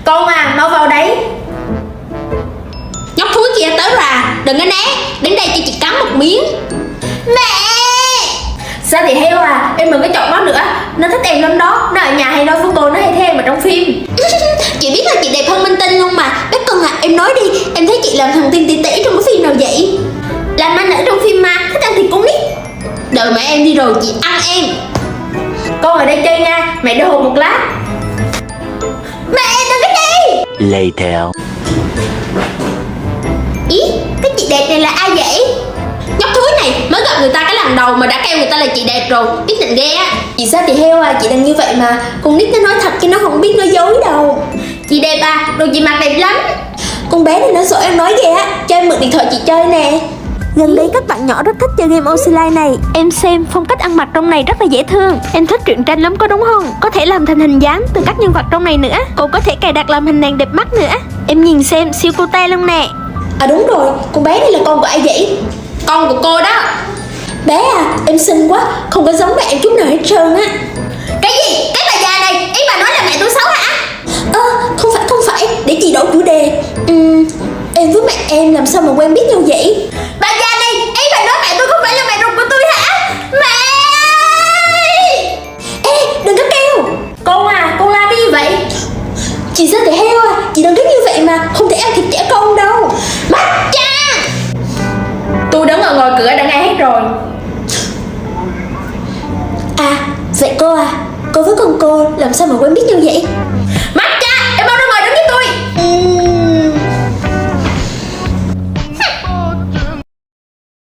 Con à, mau vào đấy. Nhóc thúi kia tới rồi à, đừng có né, đến đây cho chị cắn một miếng. Mẹ! Sao thì heo à, em đừng có chọc nó nữa. Nó thích em lắm đó, nó ở nhà hay nói với cô nó hay theo em ở trong phim. Chị biết là chị đẹp hơn Minh Tinh luôn mà. Bác Cưng à, em nói đi, em thấy chị làm thằng Tiên tỷ tỷ trong cái phim nào vậy? Làm anh ở trong phim mà, thích ăn thịt con nít. Đợi mẹ em đi rồi chị ăn em. Con ở đây chơi nha, mẹ đợi hồn một lát. Mẹ đừng có đi. Later. Ý, cái chị đẹp này là ai vậy? Nhóc thúi này mới gặp người ta cái lần đầu mà đã kêu người ta là chị đẹp rồi, biết định ghê á. Chị Sao thì heo à, chị đừng như vậy mà. Con nít nó nói thật chứ nó không biết nói dối đâu. Chị đẹp à, đồ chị mặc đẹp lắm. Con bé này nó sợ em nói ghê á, cho em mượn điện thoại chị chơi nè. Gần đây các bạn nhỏ rất thích chơi game Ocilite này. Em xem phong cách ăn mặc trong này rất là dễ thương. Em thích truyện tranh lắm có đúng không? Có thể làm thành hình dáng từ các nhân vật trong này nữa. Cô có thể cài đặt làm hình nàng đẹp mắt nữa. Em nhìn xem siêu cute luôn nè. À đúng rồi, con bé này là con của ai vậy? Con của cô đó. Bé à, em xinh quá, không có giống mẹ em chút nào hết trơn á. Cái gì? Cái bà già này, ý bà nói là mẹ tôi xấu hả? Không phải, để chị đổi chủ đề. Em với mẹ em làm sao mà quen biết nhau vậy? Bà già này, ý bà nói mẹ tôi không phải là mẹ ruột của tôi hả? Mẹ! Ê, đừng có kêu. Con à, con la cái gì vậy? Chị Sao thì heo à, chị đừng có như vậy mà, không thể ăn thịt trẻ con đâu. Bắt cha! Tôi đứng ở ngoài cửa đã nghe hết rồi. À, vậy cô à, cô với con cô làm sao mà quen biết nhau vậy? Bắt